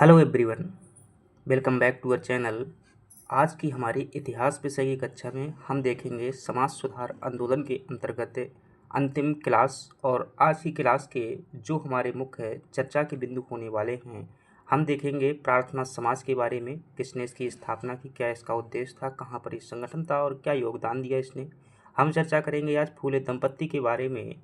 Hello everyone, welcome back to our channel. आज की हमारी इतिहास विषय की कक्षा में हम देखेंगे समाज सुधार आंदोलन के अंतर्गत अंतिम क्लास। और आज की क्लास के जो हमारे मुख्य चर्चा के बिंदु होने वाले हैं, हम देखेंगे प्रार्थना समाज के बारे में, किसने इसकी स्थापना की, क्या इसका उद्देश्य था, कहाँ पर ये संगठन था और क्या योगदान दिया इसने। हम चर्चा करेंगे आज फूले दंपत्ति के बारे में,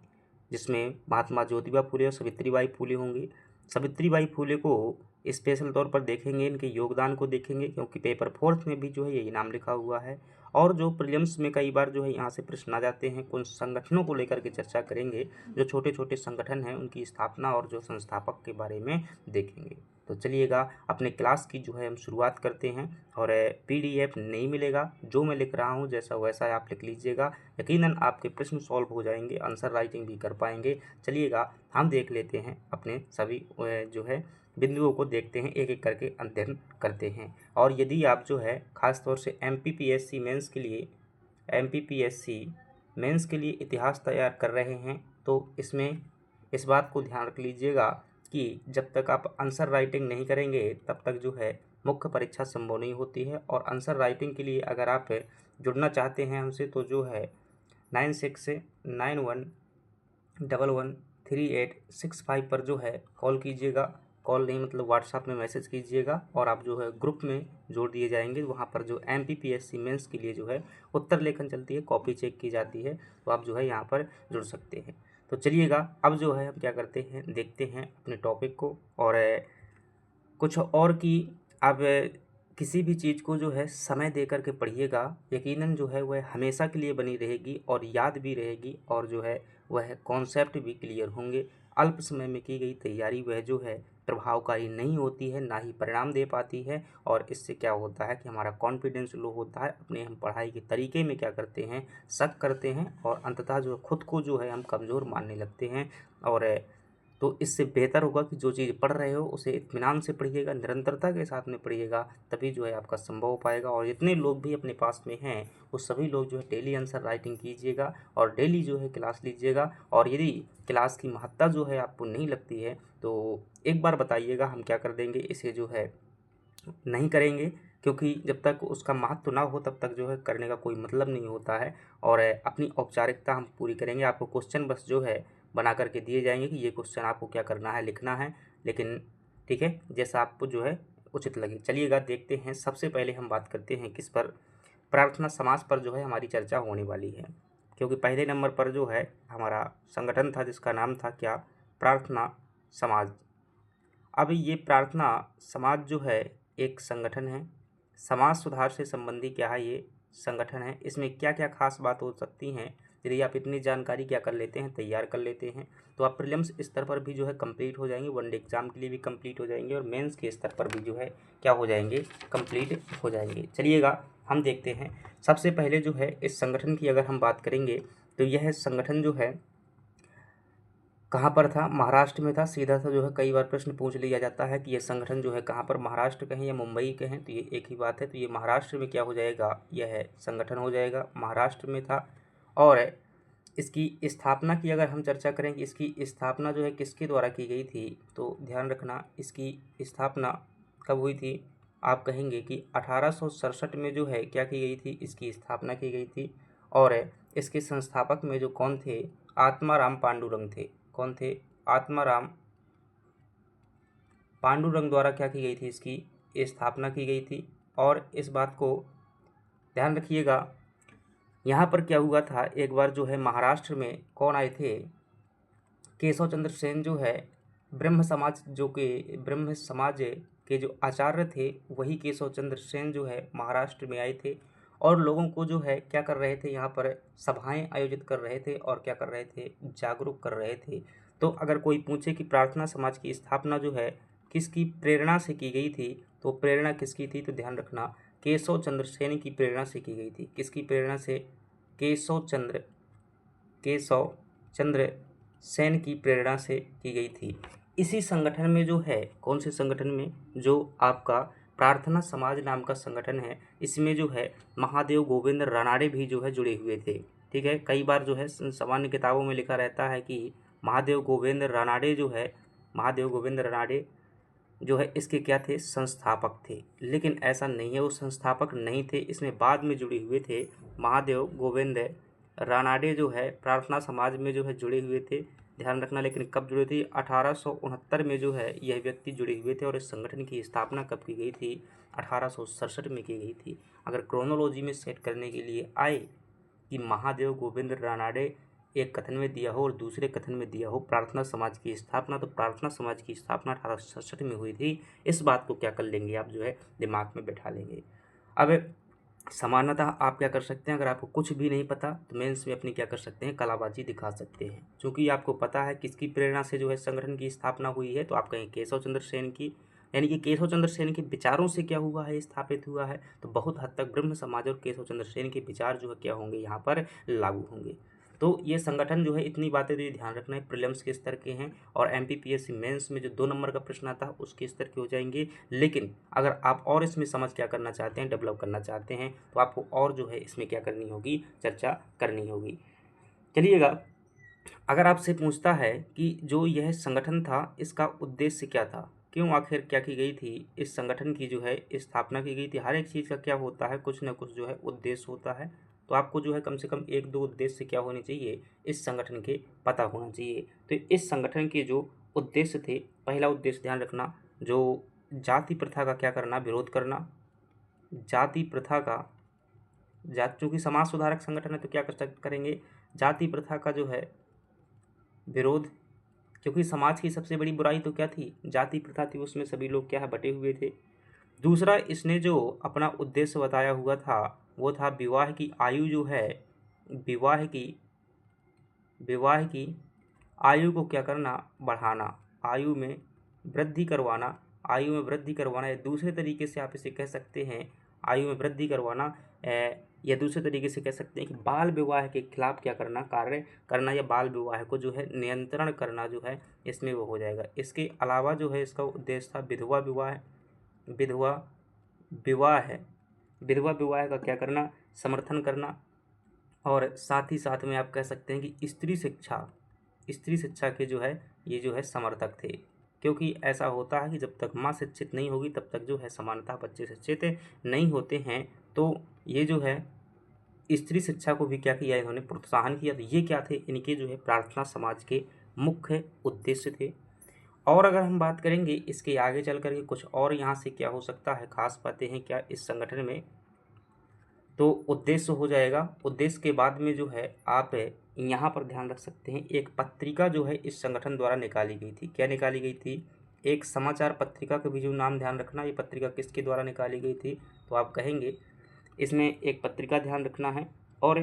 जिसमें महात्मा ज्योतिबा फूले और सावित्रीबाई फूले होंगे। सावित्रीबाई फूले को स्पेशल तौर पर देखेंगे, इनके योगदान को देखेंगे, क्योंकि पेपर फोर्थ में भी जो है यही नाम लिखा हुआ है। और जो प्रीलिम्स में कई बार जो है यहाँ से प्रश्न आ जाते हैं, कुछ संगठनों को लेकर के चर्चा करेंगे, जो छोटे छोटे संगठन हैं उनकी स्थापना और जो संस्थापक के बारे में देखेंगे। तो चलिएगा अपने क्लास की जो है हम शुरुआत करते हैं। और पीडीएफ नहीं मिलेगा, जो मैं लिख रहा हूँ जैसा वैसा आप लिख लीजिएगा, यकीनन आपके प्रश्न सॉल्व हो जाएंगे, आंसर राइटिंग भी कर पाएंगे। चलिएगा हम देख लेते हैं अपने सभी जो है बिंदुओं को, देखते हैं, एक एक करके अध्ययन करते हैं। और यदि आप जो है ख़ास तौर से एमपीपीएससी मेंस के लिए इतिहास तैयार कर रहे हैं, तो इसमें इस बात को ध्यान रख लीजिएगा कि जब तक आप आंसर राइटिंग नहीं करेंगे तब तक जो है मुख्य परीक्षा संभव नहीं होती है। और आंसर राइटिंग के लिए अगर आप जुड़ना चाहते हैं हमसे, तो जो है 9691113865 पर जो है कॉल कीजिएगा। कॉल नहीं मतलब व्हाट्सएप में मैसेज कीजिएगा और आप जो है ग्रुप में जोड़ दिए जाएंगे। वहाँ पर जो एमपीपीएससी मेंस के लिए जो है उत्तर लेखन चलती है, कॉपी चेक की जाती है, तो आप जो है यहाँ पर जुड़ सकते हैं। तो चलिएगा अब जो है हम क्या करते हैं, देखते हैं अपने टॉपिक को। और कुछ और कि अब किसी भी चीज़ को जो है समय दे कर के पढ़िएगा, यकीनन जो है वह हमेशा के लिए बनी रहेगी और याद भी रहेगी, और जो है वह कॉन्सेप्ट भी क्लियर होंगे। अल्प समय में की गई तैयारी वह जो है प्रभावकारी नहीं होती है, ना ही परिणाम दे पाती है। और इससे क्या होता है कि हमारा कॉन्फिडेंस लो होता है, अपने हम पढ़ाई के तरीके में क्या करते हैं, शक करते हैं, और अंततः जो खुद को जो है हम कमज़ोर मानने लगते हैं। और तो इससे बेहतर होगा कि जो चीज़ पढ़ रहे हो उसे इत्मीनान से पढ़िएगा, निरंतरता के साथ में पढ़िएगा, तभी जो है आपका संभव हो पाएगा। और जितने लोग भी अपने पास में हैं वो सभी लोग जो है डेली आंसर राइटिंग कीजिएगा और डेली जो है क्लास लीजिएगा। और यदि क्लास की महत्ता जो है आपको नहीं लगती है तो एक बार बताइएगा, हम क्या कर देंगे, इसे जो है नहीं करेंगे, क्योंकि जब तक उसका महत्व ना हो तब तक जो है करने का कोई मतलब नहीं होता है। और अपनी औपचारिकता हम पूरी करेंगे। आपको क्वेश्चन बस जो है बना करके दिए जाएंगे कि ये क्वेश्चन आपको क्या करना है, लिखना है, लेकिन ठीक है जैसा आपको जो है उचित लगे। चलिएगा देखते हैं, सबसे पहले हम बात करते हैं किस पर, प्रार्थना समाज पर जो है हमारी चर्चा होने वाली है। क्योंकि पहले नंबर पर जो है हमारा संगठन था जिसका नाम था क्या, प्रार्थना समाज। अब ये प्रार्थना समाज जो है एक संगठन है, समाज सुधार से संबंधी क्या है ये संगठन है। इसमें क्या क्या खास बात हो सकती हैं, यदि आप इतनी जानकारी क्या कर लेते हैं, तैयार कर लेते हैं, तो आप प्रीलिम्स स्तर पर भी जो है कंप्लीट हो जाएंगे, वनडे एग्जाम के लिए भी कंप्लीट हो जाएंगे, और मेंस के स्तर पर भी जो है क्या हो जाएंगे, कंप्लीट हो जाएंगे। चलिएगा हम देखते हैं। सबसे पहले जो है इस संगठन की अगर हम बात करेंगे, तो यह संगठन जो है कहाँ पर था, महाराष्ट्र में था। सीधा सा जो है कई बार प्रश्न पूछ लिया जाता है कि ये संगठन जो है कहाँ पर, महाराष्ट्र कहें या मुंबई कहें, तो ये एक ही बात है। तो ये महाराष्ट्र में क्या हो जाएगा, यह संगठन हो जाएगा, महाराष्ट्र में था। और इसकी स्थापना की अगर हम चर्चा करें कि इसकी स्थापना जो है किसके द्वारा की गई थी, तो ध्यान रखना इसकी स्थापना कब हुई थी। आप कहेंगे कि 1867 में जो है क्या की गई थी, इसकी स्थापना की गई थी। और इसके संस्थापक में जो कौन थे, आत्माराम पांडुरंग थे। कौन थे, आत्माराम पांडुरंग द्वारा क्या की गई थी, इसकी स्थापना की गई थी। और इस बात को ध्यान रखिएगा, यहाँ पर क्या हुआ था, एक बार जो है महाराष्ट्र में कौन आए थे, केशव चंद्र सेन जो है ब्रह्म समाज के जो आचार्य थे, वही केशव चंद्र सेन जो है महाराष्ट्र में आए थे। और लोगों को जो है क्या कर रहे थे, यहाँ पर सभाएं आयोजित कर रहे थे और क्या कर रहे थे, जागरूक कर रहे थे। तो अगर कोई पूछे कि प्रार्थना समाज की स्थापना जो है किसकी प्रेरणा से की गई थी, तो प्रेरणा किसकी थी, तो ध्यान रखना केशव चंद्र सेन की प्रेरणा से की गई थी। किसकी प्रेरणा से, केशव चंद्र सेन की प्रेरणा से की गई थी। इसी संगठन में जो है, कौन से संगठन में, जो आपका प्रार्थना समाज नाम का संगठन है, इसमें जो है महादेव गोविंद रानाडे भी जो है जुड़े हुए थे। ठीक है, कई बार जो है सामान्य किताबों में लिखा रहता है कि महादेव गोविंद रानाडे जो है इसके क्या थे, संस्थापक थे। लेकिन ऐसा नहीं है, वो संस्थापक नहीं थे, इसमें बाद में जुड़े हुए थे। महादेव गोविंद रानाडे जो है प्रार्थना समाज में जो है जुड़े हुए थे, ध्यान रखना। लेकिन कब जुड़े थे, 1869 में जो है यह व्यक्ति जुड़े हुए थे। और इस संगठन की स्थापना कब की गई थी, 1867 में की गई थी। अगर क्रोनोलॉजी में सेट करने के लिए आए कि महादेव गोविंद रानाडे एक कथन में दिया हो और दूसरे कथन में दिया हो प्रार्थना समाज की स्थापना, तो प्रार्थना समाज की स्थापना 1867 में हुई थी। इस बात को क्या कर लेंगे आप, जो है दिमाग में बैठा लेंगे। अब सामान्यतः आप क्या कर सकते हैं, अगर आपको कुछ भी नहीं पता तो मेंस में अपनी क्या कर सकते हैं, कलाबाजी दिखा सकते हैं। क्योंकि आपको पता है किसकी प्रेरणा से जो है संगठन की स्थापना हुई है, तो आप कहें केशव चंद्र सेन की, यानी कि केशव चंद्र सेन के विचारों से क्या हुआ है, स्थापित हुआ है। तो बहुत हद तक ब्रह्म समाज और केशव चंद्र सेन के विचार जो है क्या होंगे, यहाँ पर लागू होंगे। तो ये संगठन जो है, इतनी बातें तो ये ध्यान रखना है, प्रीलिम्स के स्तर के हैं और एमपीपीएससी मेंस में जो 2 नंबर का प्रश्न आता है उसके स्तर के हो जाएंगे। लेकिन अगर आप और इसमें समझ क्या करना चाहते हैं, डेवलप करना चाहते हैं, तो आपको और जो है इसमें क्या करनी होगी, चर्चा करनी होगी। चलिएगा, अगर आपसे पूछता है कि जो यह संगठन था इसका उद्देश्य क्या था, क्यों आखिर क्या की गई थी, इस संगठन की जो है स्थापना की गई थी। हर एक चीज़ का क्या होता है, कुछ ना कुछ जो है उद्देश्य होता है। तो आपको जो है कम से कम 1-2 उद्देश्य क्या होने चाहिए, इस संगठन के पता होना चाहिए। तो इस संगठन के जो उद्देश्य थे, पहला उद्देश्य ध्यान रखना, जो जाति प्रथा का क्या करना, विरोध करना। जाति प्रथा का, चूँकि समाज सुधारक संगठन है तो क्या करेंगे, जाति प्रथा का जो है विरोध। क्योंकि समाज की सबसे बड़ी बुराई तो क्या थी, जाति प्रथा थी, उसमें सभी लोग क्या है, बटे हुए थे। दूसरा, इसने जो अपना उद्देश्य बताया हुआ था वो था विवाह की आयु जो है, विवाह की आयु को क्या करना, बढ़ाना, आयु में वृद्धि करवाना। आयु में वृद्धि करवाना, या दूसरे तरीके से आप इसे कह सकते हैं, आयु में वृद्धि करवाना, या दूसरे तरीके से कह सकते हैं कि बाल विवाह के खिलाफ क्या करना, कार्य करना, या बाल विवाह को जो है नियंत्रण करना जो है इसमें वो हो जाएगा। इसके अलावा जो है इसका उद्देश्य था विधवा विवाह, विधवा विवाह है, विधवा विवाह का क्या करना, समर्थन करना। और साथ ही साथ में आप कह सकते हैं कि स्त्री शिक्षा के जो है ये जो है समर्थक थे। क्योंकि ऐसा होता है कि जब तक माँ शिक्षित नहीं होगी तब तक जो है समानतः बच्चे शिक्षित नहीं होते हैं। तो ये जो है स्त्री शिक्षा को भी क्या किया, इन्होंने प्रोत्साहन किया। तो ये क्या थे, इनके जो है प्रार्थना समाज के मुख्य उद्देश्य थे। और अगर हम बात करेंगे इसके आगे चल करके कुछ और यहाँ से क्या हो सकता है, खास बातें हैं क्या इस संगठन में, तो उद्देश्य हो जाएगा। उद्देश्य के बाद में जो है आप यहाँ पर ध्यान रख सकते हैं, एक पत्रिका जो है इस संगठन द्वारा निकाली गई थी। क्या निकाली गई थी, एक समाचार पत्रिका का भी जो नाम ध्यान रखना, ये पत्रिका किसके द्वारा निकाली गई थी, तो आप कहेंगे इसमें एक पत्रिका ध्यान रखना है। और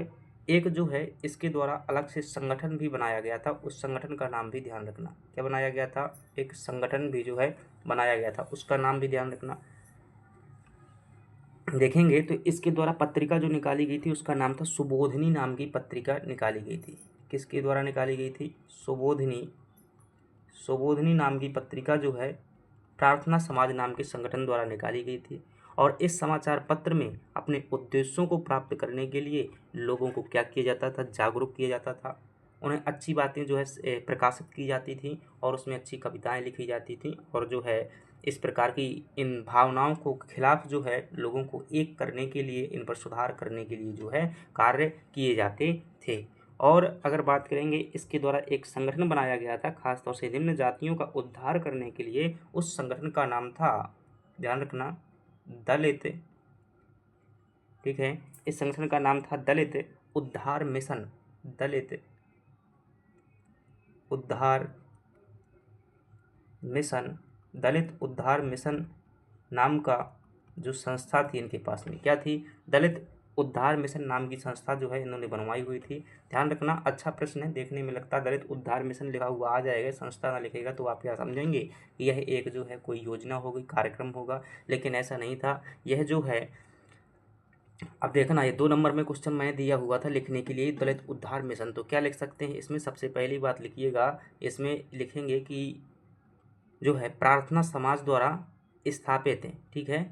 एक जो है इसके द्वारा अलग से संगठन भी बनाया गया था, उस संगठन का नाम भी ध्यान रखना। क्या बनाया गया था, एक संगठन भी जो है बनाया गया था, उसका नाम भी ध्यान रखना। देखेंगे तो इसके द्वारा पत्रिका जो निकाली गई थी उसका नाम था सुबोधिनी, नाम की पत्रिका निकाली गई थी। किसके द्वारा निकाली गई थी, सुबोधिनी नाम की पत्रिका जो है प्रार्थना समाज नाम के संगठन द्वारा निकाली गई थी। और इस समाचार पत्र में अपने उद्देश्यों को प्राप्त करने के लिए लोगों को क्या किया जाता था, जागरूक किया जाता था। उन्हें अच्छी बातें जो है प्रकाशित की जाती थी और उसमें अच्छी कविताएं लिखी जाती थी। और जो है इस प्रकार की इन भावनाओं को खिलाफ जो है लोगों को एक करने के लिए, इन पर सुधार करने के लिए जो है कार्य किए जाते थे। और अगर बात करेंगे इसके द्वारा एक संगठन बनाया गया था खासतौर से निम्न जातियों का उद्धार करने के लिए, उस संगठन का नाम था, ध्यान रखना, दलित, ठीक है, इस संगठन का नाम था दलित उद्धार मिशन। दलित उद्धार मिशन, दलित उद्धार मिशन नाम का जो संस्था थी इनके पास में, क्या थी, दलित उद्धार मिशन नाम की संस्था जो है इन्होंने बनवाई हुई थी। ध्यान रखना, अच्छा प्रश्न है, देखने में लगता है दलित उद्धार मिशन लिखा हुआ आ जाएगा, संस्था ना लिखेगा तो आप क्या समझेंगे कि यह एक जो है कोई योजना होगी, कार्यक्रम होगा, लेकिन ऐसा नहीं था। यह जो है, अब देखना, ये 2 नंबर में क्वेश्चन मैंने दिया हुआ था लिखने के लिए, दलित उद्धार मिशन। तो क्या लिख सकते हैं इसमें, सबसे पहली बात लिखिएगा, इसमें लिखेंगे कि जो है प्रार्थना समाज द्वारा स्थापित है, ठीक है,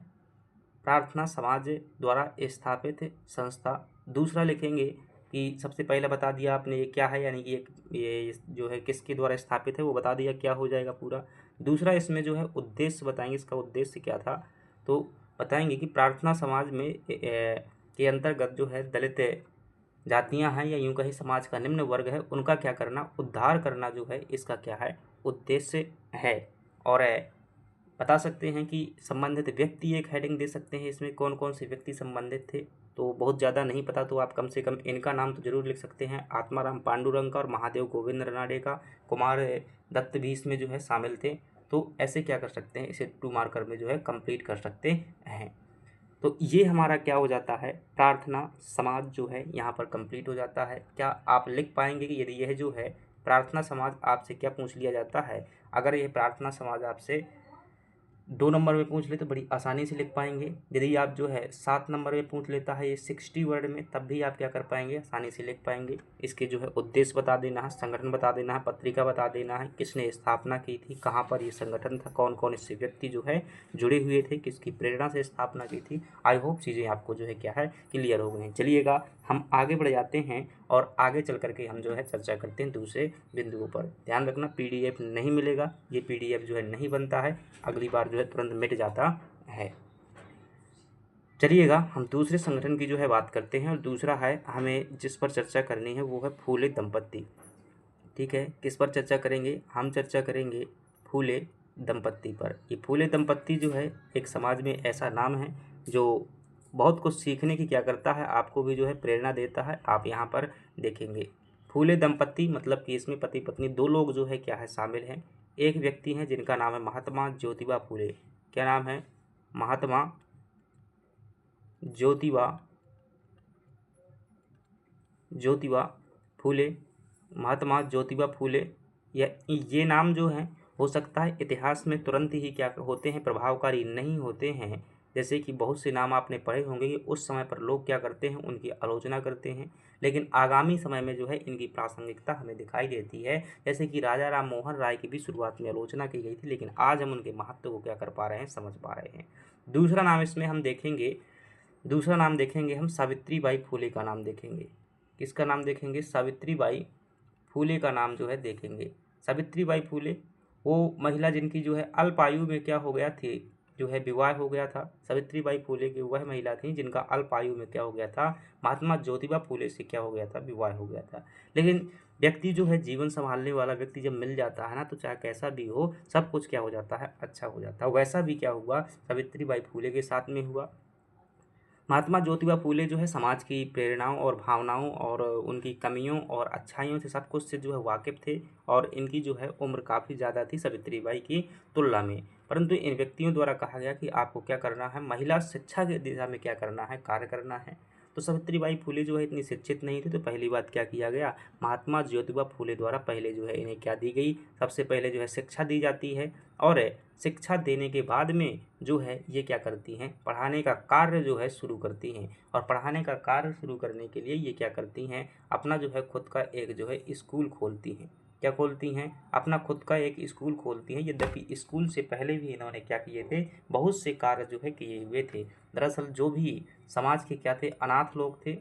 प्रार्थना समाज द्वारा स्थापित संस्था। दूसरा लिखेंगे कि सबसे पहले बता दिया आपने ये क्या है, यानी कि ये जो है किसके द्वारा स्थापित है वो बता दिया, क्या हो जाएगा पूरा। दूसरा इसमें जो है उद्देश्य बताएंगे, इसका उद्देश्य क्या था, तो बताएंगे कि प्रार्थना समाज में के अंतर्गत जो है दलित जातियां हैं या यूं कहीं समाज का निम्न वर्ग है, उनका क्या करना, उद्धार करना जो है इसका क्या है, उद्देश्य है। और बता सकते हैं कि संबंधित व्यक्ति एक हेडिंग दे सकते हैं, इसमें कौन कौन से व्यक्ति संबंधित थे, तो बहुत ज़्यादा नहीं पता तो आप कम से कम इनका नाम तो जरूर लिख सकते हैं, आत्माराम पांडुरंग का और महादेव गोविंद रनाडे का, कुमार दत्त भी इसमें जो है शामिल थे। तो ऐसे क्या कर सकते हैं, इसे 2 मार्कर में जो है कंप्लीट कर सकते हैं। तो ये हमारा क्या हो जाता है, प्रार्थना समाज जो है यहाँ पर कंप्लीट हो जाता है। क्या आप लिख पाएंगे कि यदि यह जो है प्रार्थना समाज आपसे क्या पूछ लिया जाता है, अगर यह प्रार्थना समाज आपसे 2 नंबर में पूछ ले तो बड़ी आसानी से लिख पाएंगे। यदि आप जो है 7 नंबर में पूछ लेता है ये 60 वर्ड में, तब भी आप क्या कर पाएंगे, आसानी से लिख पाएंगे। इसके जो है उद्देश्य बता देना है, संगठन बता देना है, पत्रिका बता देना है, किसने स्थापना की थी, कहाँ पर ये संगठन था, कौन कौन इससे व्यक्ति जो है जुड़े हुए थे, किसकी प्रेरणा से स्थापना की थी। आई होप चीज़ें आपको जो है क्या है क्लियर हो गई हैं। चलिएगा हम आगे बढ़ जाते हैं और आगे चल करके हम जो है चर्चा करते हैं दूसरे बिंदुओं पर। ध्यान रखना पीडीएफ नहीं मिलेगा, ये पीडीएफ जो है नहीं बनता है, अगली बार जो है तुरंत मिट जाता है। चलिएगा हम दूसरे संगठन की जो है बात करते हैं और दूसरा है हमें जिस पर चर्चा करनी है वो है फूले दंपत्ति। ठीक है, किस पर चर्चा करेंगे, हम चर्चा करेंगे फूले दंपत्ति पर। ये फूले दंपत्ति जो है एक समाज में ऐसा नाम है जो बहुत कुछ सीखने की क्या करता है, आपको भी जो है प्रेरणा देता है। आप यहाँ पर देखेंगे फूले दंपत्ति मतलब कि इसमें पति पत्नी 2 लोग जो है क्या है शामिल हैं। एक व्यक्ति हैं जिनका नाम है महात्मा ज्योतिबा फूले। क्या नाम है, महात्मा ज्योतिबा फूले, महात्मा ज्योतिबा फूले। ये नाम जो है हो सकता है इतिहास में तुरंत ही क्या होते हैं, प्रभावकारी नहीं होते हैं। जैसे कि बहुत से नाम आपने पढ़े होंगे कि उस समय पर लोग क्या करते हैं, उनकी आलोचना करते हैं, लेकिन आगामी समय में जो है इनकी प्रासंगिकता हमें दिखाई देती है। जैसे कि राजा राम मोहन राय की भी शुरुआत में आलोचना की गई थी, लेकिन आज हम उनके महत्व को क्या कर पा रहे हैं, समझ पा रहे हैं। दूसरा नाम इसमें हम देखेंगे, दूसरा नाम देखेंगे हम सावित्रीबाई फूले का नाम देखेंगे। किसका नाम देखेंगे, सावित्रीबाई फूले का नाम जो है देखेंगे। सावित्रीबाई फूले वो महिला जिनकी जो है अल्प आयु में क्या हो गया थी, जो है विवाह हो गया था। सावित्रीबाई फूले की वह महिला थी जिनका अल्प आयु में क्या हो गया था, महात्मा ज्योतिबा फूले से क्या हो गया था, विवाह हो गया था। लेकिन व्यक्ति जो है जीवन संभालने वाला व्यक्ति जब मिल जाता है ना, तो चाहे कैसा भी हो सब कुछ क्या हो जाता है, अच्छा हो जाता है। वैसा भी क्या हुआ, सावित्रीबाई फूले के साथ में हुआ। महात्मा ज्योतिबा फूले जो है समाज की प्रेरणाओं और भावनाओं और उनकी कमियों और अच्छाइयों से सब कुछ से जो है वाकिफ़ थे, और इनकी जो है उम्र काफ़ी ज़्यादा थी सावित्रीबाई की तुलना में। परंतु इन व्यक्तियों द्वारा कहा गया कि आपको क्या करना है, महिला शिक्षा की दिशा में क्या करना है, कार्य करना है। तो सावित्रीबाई फूले जो है इतनी शिक्षित नहीं थी, तो पहली बात क्या किया गया, महात्मा ज्योतिबा फूले द्वारा पहले जो है इन्हें क्या दी गई, सबसे पहले जो है शिक्षा दी जाती है। और शिक्षा देने के बाद में जो है ये क्या करती हैं, पढ़ाने का कार्य जो है शुरू करती हैं। और पढ़ाने का कार्य शुरू करने के लिए ये क्या करती हैं, अपना जो है खुद का एक जो है स्कूल खोलती हैं। क्या खोलती हैं, अपना खुद का एक स्कूल खोलती हैं। यद्यपि स्कूल से पहले भी इन्होंने क्या किए थे, बहुत से कार्य जो है किए हुए थे। दरअसल जो भी समाज के क्या थे, अनाथ लोग थे।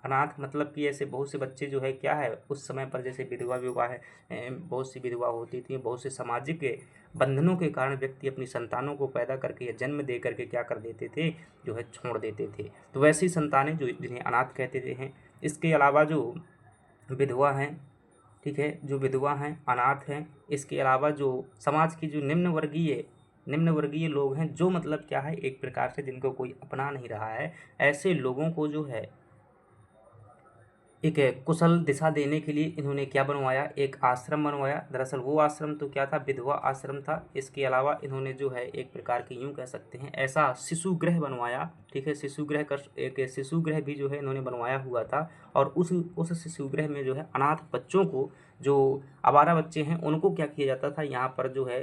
अनाथ मतलब कि ऐसे बहुत से बच्चे जो है क्या है, उस समय पर जैसे विधवा विवाह है, बहुत सी विधवा होती थी, बहुत से सामाजिक बंधनों के कारण व्यक्ति अपनी संतानों को पैदा करके या जन्म दे करके क्या कर देते थे, जो है छोड़ देते थे। तो वैसी संतानें जो जिन्हें अनाथ कहते थे हैं। इसके अलावा जो विधवा हैं, ठीक है, जो विधवा हैं, अनाथ हैं, इसके अलावा जो समाज की जो निम्न वर्गीय लोग हैं, जो मतलब क्या है एक प्रकार से जिनको कोई अपना नहीं रहा है, ऐसे लोगों को जो है एक कुशल दिशा देने के लिए इन्होंने क्या बनवाया, एक आश्रम बनवाया। दरअसल वो आश्रम तो क्या था, विधवा आश्रम था। इसके अलावा इन्होंने जो है एक प्रकार की यूँ कह सकते हैं ऐसा शिशु गृह बनवाया। ठीक है, शिशु गृह का एक शिशु गृह भी जो है इन्होंने बनवाया हुआ था। और उस शिशु गृह में जो है अनाथ बच्चों को, जो आवारा बच्चे हैं, उनको क्या किया जाता था, यहाँ पर जो है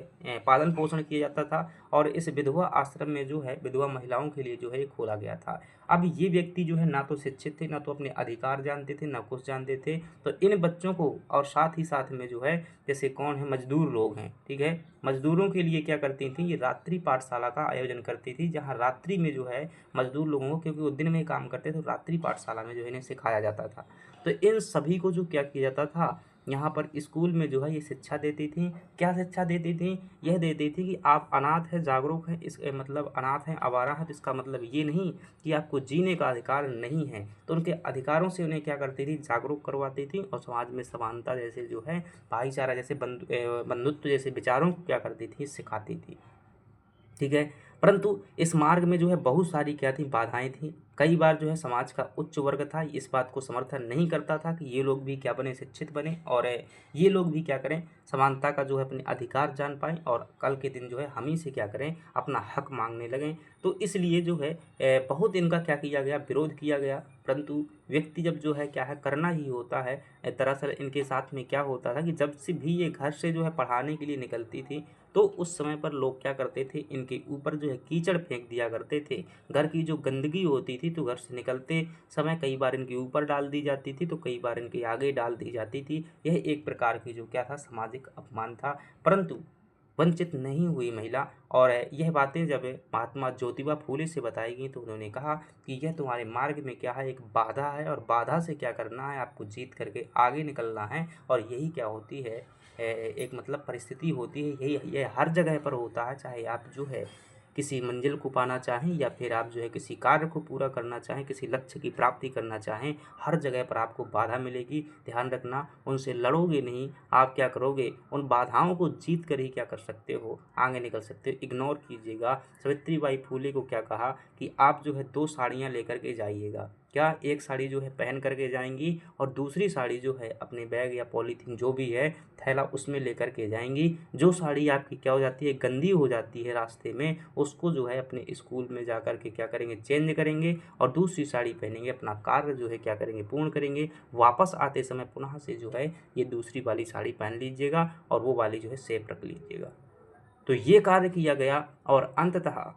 पालन पोषण किया जाता था। और इस विधवा आश्रम में जो है विधवा महिलाओं के लिए जो है ये खोला गया था। अब ये व्यक्ति जो है ना तो शिक्षित थे, ना तो अपने अधिकार जानते थे, ना कुछ जानते थे। तो इन बच्चों को, और साथ ही साथ में जो है जैसे कौन है, मजदूर लोग हैं, ठीक है, मजदूरों के लिए क्या करती थी, ये रात्रि पाठशाला का आयोजन करती थी, जहाँ रात्रि में जो है मजदूर लोगों को, क्योंकि वो दिन में काम करते थे, तो रात्रि पाठशाला में जो है इन्हें सिखाया जाता था। तो इन सभी को जो क्या किया जाता था, यहाँ पर स्कूल में जो है ये शिक्षा देती थी। क्या शिक्षा देती थी? यह देती थी कि आप अनाथ हैं, जागरूक हैं, इस मतलब अनाथ हैं, आवारा हैं, तो इसका मतलब ये नहीं कि आपको जीने का अधिकार नहीं है। तो उनके अधिकारों से उन्हें क्या करती थी? जागरूक करवाती थी और समाज में समानता जैसे जो है, भाईचारा जैसे, बंधुत्व जैसे विचारों को क्या करती थी? सिखाती थी। ठीक है। परंतु इस मार्ग में जो है बहुत सारी क्या थी? बाधाएं थी। कई बार जो है समाज का उच्च वर्ग था, इस बात को समर्थन नहीं करता था कि ये लोग भी क्या बने? शिक्षित बने, और ये लोग भी क्या करें? समानता का जो है अपने अधिकार जान पाएं और कल के दिन जो है हम ही से क्या करें? अपना हक मांगने लगें। तो इसलिए जो है बहुत इनका क्या किया गया? विरोध किया गया। परंतु व्यक्ति जब जो है क्या है? करना ही होता है। दरअसल इनके साथ में क्या होता था कि जब से भी ये घर से जो है पढ़ाने के लिए निकलती थी, तो उस समय पर लोग क्या करते थे? इनके ऊपर जो है कीचड़ फेंक दिया करते थे। घर की जो गंदगी होती थी तो घर से निकलते समय कई बार इनके ऊपर डाल दी जाती थी, तो कई बार इनके आगे डाल दी जाती थी। यह एक प्रकार की जो क्या था? सामाजिक अपमान था। परंतु वंचित नहीं हुई महिला, और यह बातें जब महात्मा ज्योतिबा फूले से बताई गई तो उन्होंने कहा कि यह तुम्हारे मार्ग में क्या है? एक बाधा है, और बाधा से क्या करना है? आपको जीत करके आगे निकलना है। और यही क्या होती है? एक मतलब परिस्थिति होती है। यही यह हर जगह पर होता है, चाहे आप जो है किसी मंजिल को पाना चाहें या फिर आप जो है किसी कार्य को पूरा करना चाहें, किसी लक्ष्य की प्राप्ति करना चाहें, हर जगह पर आपको बाधा मिलेगी। ध्यान रखना, उनसे लड़ोगे नहीं, आप क्या करोगे? उन बाधाओं को जीत कर ही क्या कर सकते हो? आगे निकल सकते हो। इग्नोर कीजिएगा। सावित्रीबाई फूले को क्या कहा कि आप जो है 2 साड़ियाँ लेकर के जाइएगा। क्या? एक साड़ी जो है पहन करके जाएंगी और दूसरी साड़ी जो है अपने बैग या पॉलीथीन जो भी है, थैला, उसमें लेकर के जाएंगी। जो साड़ी आपकी क्या हो जाती है? गंदी हो जाती है रास्ते में, उसको जो है अपने स्कूल में जा कर के क्या करेंगे? चेंज करेंगे और दूसरी साड़ी पहनेंगे, अपना कार्य जो है क्या करेंगे? पूर्ण करेंगे। वापस आते समय पुनः से जो है ये दूसरी वाली साड़ी पहन लीजिएगा और वो वाली जो है सेफ रख लीजिएगा। तो ये कार्य किया गया और अंततः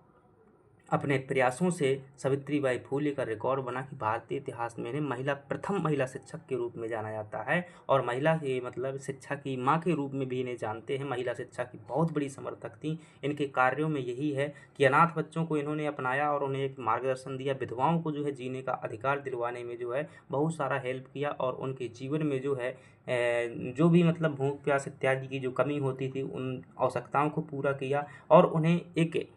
अपने प्रयासों से सावित्रीबाई फूले का रिकॉर्ड बना कि भारतीय इतिहास में इन्हें प्रथम महिला शिक्षक के रूप में जाना जाता है, और महिला के मतलब शिक्षा की माँ के रूप में भी इन्हें जानते हैं। महिला शिक्षा की बहुत बड़ी समर्थक थी। इनके कार्यों में यही है कि अनाथ बच्चों को इन्होंने अपनाया और उन्हें एक मार्गदर्शन दिया। विधवाओं को जो है जीने का अधिकार दिलवाने में जो है बहुत सारा हेल्प किया, और उनके जीवन में जो है जो भी मतलब भूख प्यास इत्यादि की जो कमी होती थी, उन आवश्यकताओं को पूरा किया, और उन्हें एक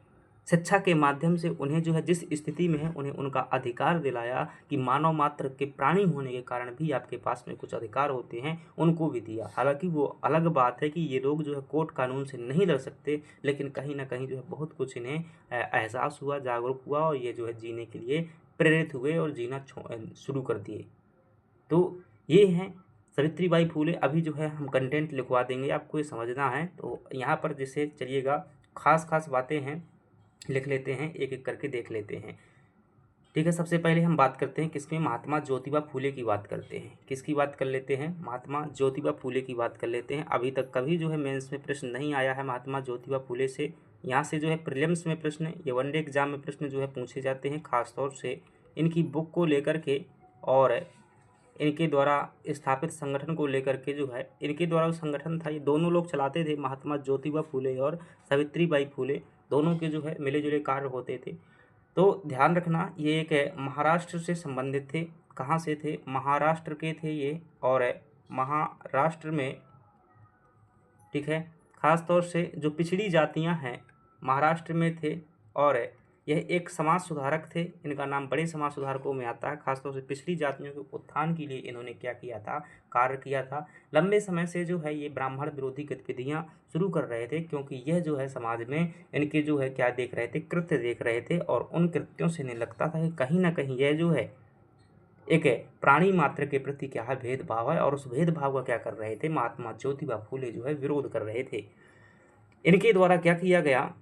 शिक्षा के माध्यम से उन्हें जो है जिस स्थिति में है उन्हें उनका अधिकार दिलाया कि मानव मात्र के प्राणी होने के कारण भी आपके पास में कुछ अधिकार होते हैं, उनको भी दिया। हालांकि वो अलग बात है कि ये लोग जो है कोर्ट कानून से नहीं लड़ सकते, लेकिन कहीं ना कहीं जो है बहुत कुछ इन्हें एहसास हुआ, जागरूक हुआ, और ये जो है जीने के लिए प्रेरित हुए और जीना शुरू कर दिए। तो ये हैं सावित्रीबाई फूले। अभी जो है हम कंटेंट लिखवा देंगे, आपको ये समझना है। तो यहाँ पर जैसे चलिएगा, खास खास बातें हैं, लिख लेते हैं, एक एक करके देख लेते हैं। ठीक है। सबसे पहले हम बात करते हैं किसमें? महात्मा ज्योतिबा फूले की बात करते हैं। किसकी बात कर लेते हैं? महात्मा ज्योतिबा फूले की बात कर लेते हैं। अभी तक कभी जो है मेंस में प्रश्न नहीं आया है महात्मा ज्योतिबा फूले से। यहाँ से जो है प्रीलिम्स में प्रश्न या वनडे एग्जाम में प्रश्न जो है पूछे जाते हैं, खासतौर से इनकी बुक को लेकर के, और इनके द्वारा स्थापित संगठन को लेकर के जो है, इनके द्वारा संगठन था, ये दोनों लोग चलाते थे, महात्मा ज्योतिबा फूले और सावित्रीबाई फूले, दोनों के जो है मिले जुले कार्य होते थे। तो ध्यान रखना, ये एक महाराष्ट्र से संबंधित थे। कहाँ से थे? महाराष्ट्र के थे ये, और महाराष्ट्र में, ठीक है, खास तौर से जो पिछड़ी जातियां हैं महाराष्ट्र में थे, और यह एक समाज सुधारक थे। इनका नाम बड़े समाज सुधारकों में आता है। खासतौर से पिछड़ी जातियों के उत्थान के लिए इन्होंने क्या किया था? कार्य किया था। लंबे समय से जो है ये ब्राह्मण विरोधी गतिविधियां शुरू कर रहे थे, क्योंकि यह जो है समाज में इनके जो है क्या देख रहे थे? कृत्य देख रहे थे, और उन कृत्यों से इन्हें लगता था कि कहीं ना कहीं यह जो है एक प्राणी मात्र के प्रति क्या है? भेदभाव है, और उस भेदभाव का क्या कर रहे थे? महात्मा ज्योतिबा फूले जो है विरोध कर रहे थे। इनके द्वारा क्या किया गया?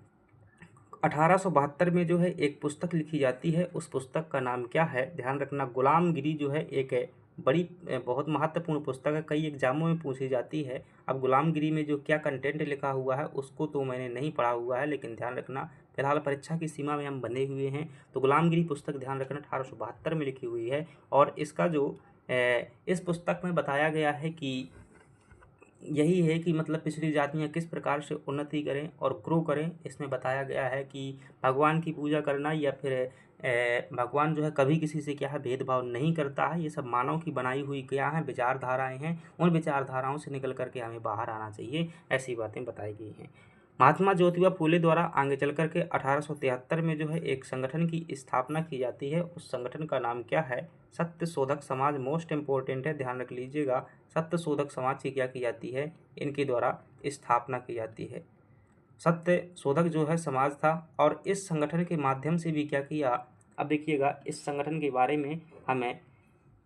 1872 में जो है एक पुस्तक लिखी जाती है। उस पुस्तक का नाम क्या है? ध्यान रखना, गुलामगिरी जो है एक बड़ी बहुत महत्वपूर्ण पुस्तक है, कई एग्जामों में पूछी जाती है। अब गुलामगिरी में जो क्या कंटेंट लिखा हुआ है उसको तो मैंने नहीं पढ़ा हुआ है, लेकिन ध्यान रखना फिलहाल परीक्षा की सीमा में हम बंधे हुए हैं। तो गुलामगिरी पुस्तक ध्यान रखना 1872 में लिखी हुई है, और इसका जो इस पुस्तक में बताया गया है कि यही है कि मतलब पिछड़ी जातियाँ किस प्रकार से उन्नति करें और ग्रो करें। इसमें बताया गया है कि भगवान की पूजा करना या फिर भगवान जो है कभी किसी से क्या है भेदभाव नहीं करता है। ये सब मानव की बनाई हुई क्या है विचारधाराएं हैं। उन विचारधाराओं से निकल करके हमें बाहर आना चाहिए, ऐसी बातें बताई गई हैं। महात्मा ज्योतिबा फूले द्वारा आगे चल करके 1873 में जो है एक संगठन की स्थापना की जाती है। उस संगठन का नाम क्या है? सत्य शोधक समाज। मोस्ट इम्पोर्टेंट है, ध्यान रख लीजिएगा। सत्य शोधक समाज की क्या की जाती है? इनके द्वारा स्थापना की जाती है। सत्य शोधक जो है समाज था, और इस संगठन के माध्यम से भी क्या किया, अब देखिएगा इस संगठन के बारे में हमें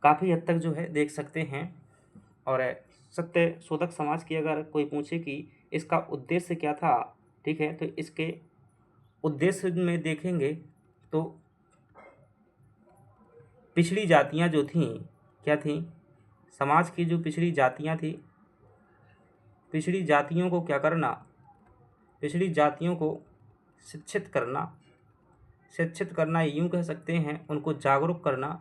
काफ़ी हद तक जो है देख सकते हैं। और सत्य शोधक समाज की अगर कोई पूछे कि इसका उद्देश्य क्या था, ठीक है, तो इसके उद्देश्य में देखेंगे तो पिछड़ी जातियां जो थीं, क्या थीं? समाज की जो पिछड़ी जातियां थी, पिछड़ी जातियों को क्या करना? पिछड़ी जातियों को शिक्षित करना। शिक्षित करना यूँ कह सकते हैं, उनको जागरूक करना,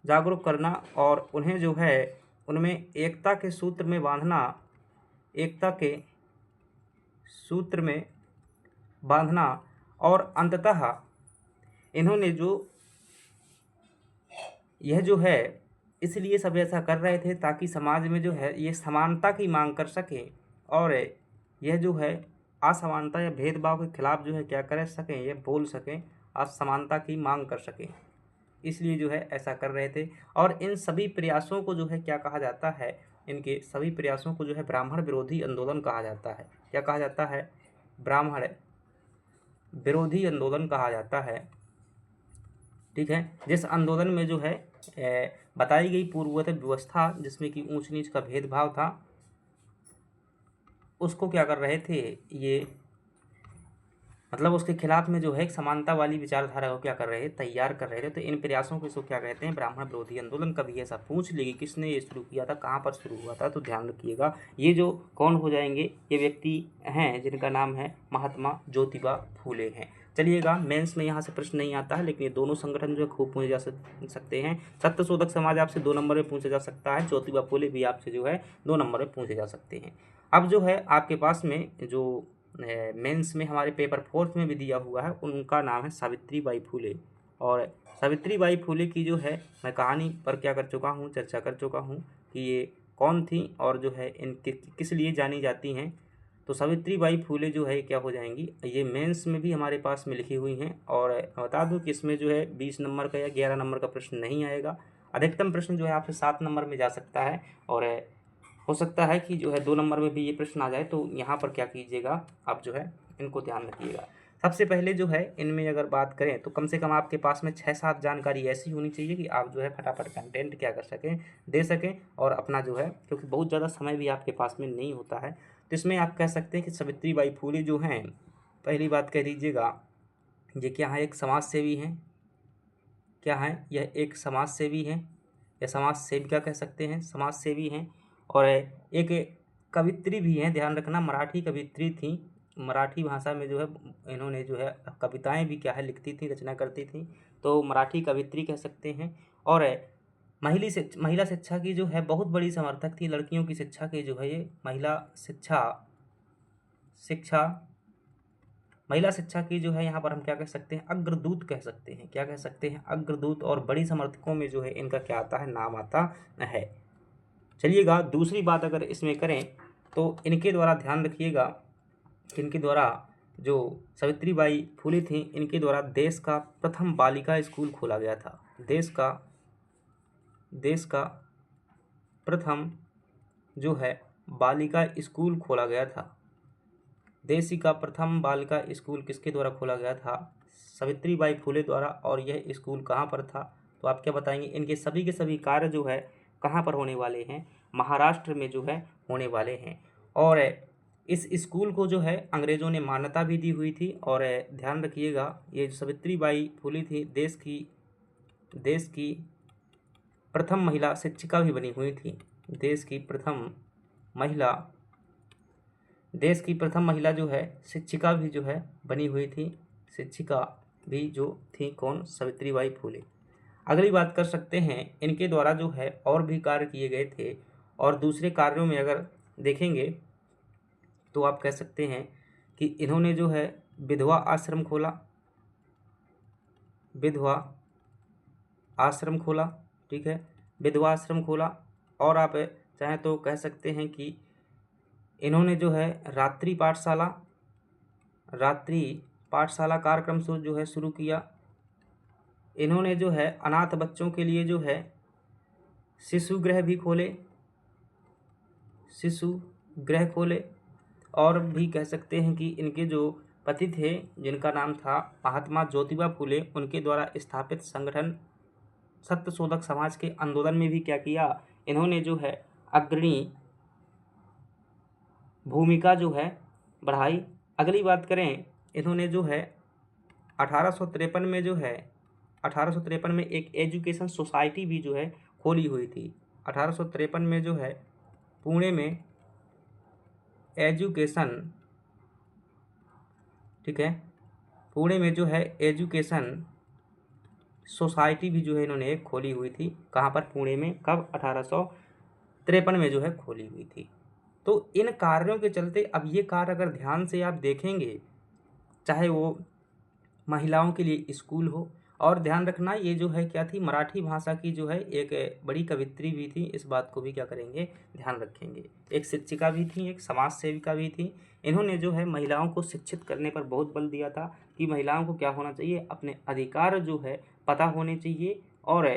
जागरूक करना, और उन्हें जो है उनमें एकता के सूत्र में बांधना, एकता के सूत्र में बांधना। और अंततः इन्होंने जो यह जो है इसलिए सब ऐसा कर रहे थे ताकि समाज में जो है ये समानता की मांग कर सकें, और यह जो है असमानता या भेदभाव के खिलाफ जो है क्या कर सकें, ये बोल सकें, असमानता की मांग कर सकें, इसलिए जो है ऐसा कर रहे थे। और इन सभी प्रयासों को जो है क्या कहा जाता है? इनके सभी प्रयासों को जो है ब्राह्मण विरोधी आंदोलन कहा जाता है। क्या कहा जाता है? ब्राह्मण विरोधी आंदोलन कहा जाता है, ठीक है। जिस आंदोलन में जो है बताई गई पूर्ववत व्यवस्था जिसमें कि ऊंच नीच का भेदभाव था, उसको क्या कर रहे थे ये, मतलब उसके खिलाफ में जो है एक समानता वाली विचारधारा को क्या कर रहे थे, तैयार कर रहे थे। तो इन प्रयासों को इसको क्या कहते हैं? ब्राह्मण विरोधी आंदोलन। कभी ऐसा पूछ लेगी किसने ये शुरू किया था, कहाँ पर शुरू हुआ था, तो ध्यान रखिएगा। ये जो कौन हो जाएंगे, ये व्यक्ति हैं जिनका नाम है महात्मा ज्योतिबा फूले हैं। चलिएगा, मेंस में यहाँ से प्रश्न नहीं आता है, लेकिन ये दोनों संगठन जो है खूब पूछे जा सकते हैं। सत्य शोधक समाज आपसे 2 नंबर में पूछा जा सकता है, ज्योतिबा फूले भी आपसे जो है 2 नंबर में पूछे जा सकते हैं। अब जो है आपके पास में जो मेंस में हमारे पेपर 4 में भी दिया हुआ है, उनका नाम है सावित्री बाई फूले। और सावित्री बाई फूले की जो है मैं कहानी पर क्या कर चुका हूँ, चर्चा कर चुका हूँ कि ये कौन थी और जो है इन किस लिए जानी जाती हैं। तो सावित्री बाई फूले जो है क्या हो जाएंगी, ये मेंस में भी हमारे पास में लिखी हुई हैं। और बता दूं कि इसमें जो है 20 नंबर का या 11 नंबर का प्रश्न नहीं आएगा। अधिकतम प्रश्न जो है आपसे 7 नंबर में जा सकता है, और हो सकता है कि जो है 2 नंबर में भी ये प्रश्न आ जाए। तो यहाँ पर क्या कीजिएगा, आप जो है इनको ध्यान रखिएगा। सबसे पहले जो है इनमें अगर बात करें तो कम से कम आपके पास में 6-7 जानकारी ऐसी होनी चाहिए कि आप जो है फटाफट कंटेंट क्या कर सकें, दे सकें, और अपना जो है, क्योंकि बहुत ज़्यादा समय भी आपके पास में नहीं होता है। तो इसमें आप कह सकते हैं कि सावित्री बाई फूले जो हैं, पहली बात कह दीजिएगा, ये क्या है? एक समाज सेवी हैं। क्या है? यह एक समाज सेवी हैं, या समाज सेविका कह सकते हैं, समाज सेवी हैं। और एक कवित्री भी हैं, ध्यान रखना, मराठी कवित्री थी। मराठी भाषा में जो है इन्होंने जो है कविताएं भी क्या है लिखती थी, रचना करती थी, तो मराठी कवित्री कह सकते हैं। और महिला शिक्षा की जो है बहुत बड़ी समर्थक थी, लड़कियों की शिक्षा की जो है ये महिला शिक्षा की जो है यहाँ पर हम क्या कह सकते हैं, अग्रदूत कह सकते हैं। क्या कह सकते हैं? अग्रदूत। और बड़ी समर्थकों में जो है इनका क्या आता है, नाम आता है। चलिएगा, दूसरी बात अगर इसमें करें तो इनके द्वारा ध्यान रखिएगा कि इनके द्वारा जो सावित्री बाई फूले थी, इनके द्वारा देश का प्रथम बालिका स्कूल खोला गया था। देश का प्रथम जो है बालिका स्कूल खोला गया था। देश का प्रथम बालिका स्कूल किसके द्वारा खोला गया था? सावित्री बाई फूले द्वारा। और यह स्कूल कहाँ पर था? तो आप क्या बताएंगे? इनके सभी के सभी कार्य जो है कहाँ पर होने वाले हैं? महाराष्ट्र में जो है होने वाले हैं। और इस स्कूल को जो है अंग्रेज़ों ने मान्यता भी दी हुई थी। और ध्यान रखिएगा, ये जो सावित्री बाई फूले थी, देश की प्रथम महिला शिक्षिका भी बनी हुई थी। देश की प्रथम महिला जो है शिक्षिका भी जो है बनी हुई थी। शिक्षिका भी जो थी कौन? सावित्री बाई फूले। अगली बात कर सकते हैं, इनके द्वारा जो है और भी कार्य किए गए थे। और दूसरे कार्यों में अगर देखेंगे तो आप कह सकते हैं कि इन्होंने जो है विधवा आश्रम खोला। विधवा आश्रम खोला, ठीक है, विधवा आश्रम खोला। और आप चाहें तो कह सकते हैं कि इन्होंने जो है रात्रि पाठशाला कार्यक्रम से जो है शुरू किया। इन्होंने जो है अनाथ बच्चों के लिए जो है शिशु गृह भी खोले, शिशु गृह खोले। और भी कह सकते हैं कि इनके जो पति थे जिनका नाम था महात्मा ज्योतिबा फूले, उनके द्वारा स्थापित संगठन सत्यशोधक समाज के आंदोलन में भी क्या किया, इन्होंने जो है अग्रणी भूमिका जो है बढ़ाई। अगली बात करें, इन्होंने जो है 1853 में जो है 1853 में एक एजुकेशन सोसाइटी भी जो है खोली हुई थी। 1853 में जो है पुणे में एजुकेशन, ठीक है, पुणे में जो है एजुकेशन सोसाइटी भी जो है इन्होंने एक खोली हुई थी। कहाँ पर? पुणे में। कब? 1853 में जो है खोली हुई थी। तो इन कार्यों के चलते अब ये कार्य अगर ध्यान से आप देखेंगे, चाहे वो महिलाओं के लिए स्कूल हो, और ध्यान रखना ये जो है क्या थी, मराठी भाषा की जो है एक बड़ी कवित्री भी थी, इस बात को भी क्या करेंगे, ध्यान रखेंगे। एक शिक्षिका भी थी, एक समाज सेविका भी थी। इन्होंने जो है महिलाओं को शिक्षित करने पर बहुत बल दिया था कि महिलाओं को क्या होना चाहिए, अपने अधिकार जो है पता होने चाहिए, और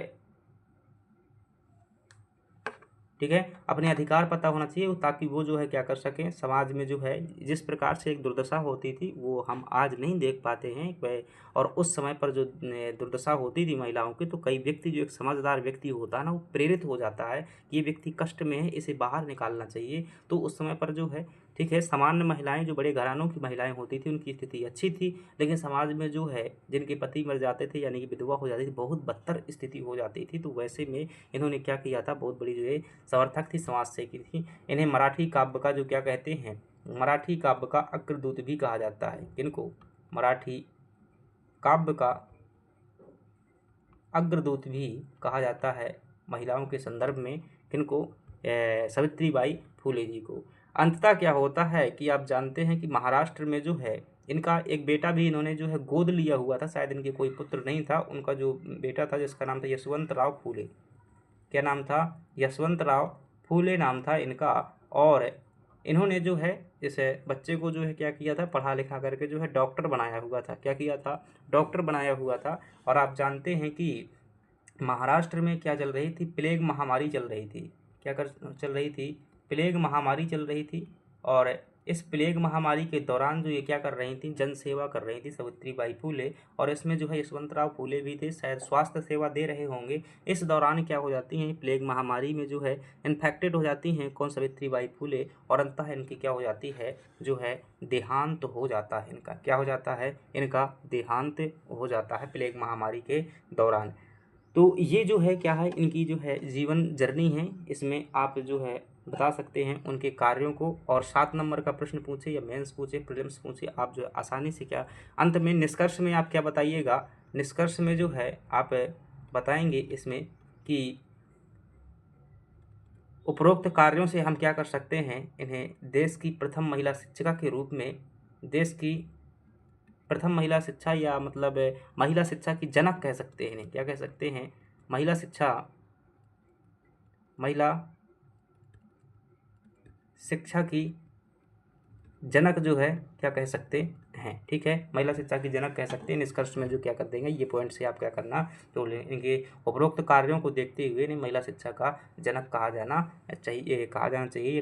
ठीक है, अपने अधिकार पता होना चाहिए, ताकि वो जो है क्या कर सकें, समाज में जो है जिस प्रकार से एक दुर्दशा होती थी वो हम आज नहीं देख पाते हैं। और उस समय पर जो दुर्दशा होती थी महिलाओं की, तो कई व्यक्ति, जो एक समझदार व्यक्ति होता है ना, वो प्रेरित हो जाता है कि ये व्यक्ति कष्ट में है, इसे बाहर निकालना चाहिए। तो उस समय पर जो है, ठीक है, सामान्य महिलाएं, जो बड़े घरानों की महिलाएं होती थी, उनकी स्थिति अच्छी थी, लेकिन समाज में जो है जिनके पति मर जाते थे, यानी कि विधवा हो जाती थी, बहुत बदतर स्थिति हो जाती थी। तो वैसे में इन्होंने क्या किया था, बहुत बड़ी जो है समर्थक थी, समाज से की थी। इन्हें मराठी काव्य का जो क्या कहते हैं, मराठी काव्य का अग्रदूत भी कहा जाता है। किनको? मराठी काव्य का अग्रदूत भी कहा जाता है महिलाओं के संदर्भ में। किनको? सावित्रीबाई फूले जी को। अंततः क्या होता है कि आप जानते हैं कि महाराष्ट्र में जो है इनका एक बेटा भी इन्होंने जो है गोद लिया हुआ था, शायद इनके कोई पुत्र नहीं था, उनका जो बेटा था जिसका नाम था यशवंतराव फूले। क्या नाम था? यशवंतराव फूले नाम था इनका। और इन्होंने जो है इस बच्चे को जो है क्या किया था, पढ़ा लिखा करके जो है डॉक्टर बनाया हुआ था। क्या किया था? डॉक्टर बनाया हुआ था। और आप जानते हैं कि महाराष्ट्र में क्या चल रही थी, प्लेग महामारी चल रही थी। क्या चल रही थी? प्लेग महामारी चल रही थी। और इस प्लेग महामारी के दौरान जो ये क्या कर रही थी, जन सेवा कर रही थी सावित्रीबाई फूले। और इसमें जो है यशवंतराव फूले भी थे, शायद स्वास्थ्य सेवा दे रहे होंगे। इस दौरान क्या हो जाती हैं, प्लेग महामारी में जो है इन्फेक्टेड हो जाती हैं, कौन? सावित्रीबाई फूले। और अंततः इनकी क्या हो जाती है, जो है देहांत हो जाता है इनका। क्या हो जाता है? इनका देहांत हो जाता है प्लेग महामारी के दौरान। तो ये जो है क्या है, इनकी जो है जीवन जर्नी है, इसमें आप जो है बता सकते हैं उनके कार्यों को। और 7 नंबर का प्रश्न पूछे या मेंस पूछे, प्रीलिम्स पूछे, आप जो है आसानी से क्या अंत में निष्कर्ष में आप क्या बताइएगा, निष्कर्ष में जो है आप बताएंगे इसमें कि उपरोक्त कार्यों से हम क्या कर सकते हैं, इन्हें देश की प्रथम महिला शिक्षिका के रूप में, देश की प्रथम महिला शिक्षा, या मतलब महिला शिक्षा की जनक कह सकते हैं इन्हें। क्या कह सकते हैं? महिला शिक्षा की जनक जो है क्या कह सकते हैं, ठीक है, महिला शिक्षा की जनक कह सकते हैं। निष्कर्ष में जो क्या कर देंगे, ये पॉइंट से आप क्या करना, तो इनके उपरोक्त कार्यों को देखते हुए इन्हें महिला शिक्षा का जनक कहा जाना चाहिए, ये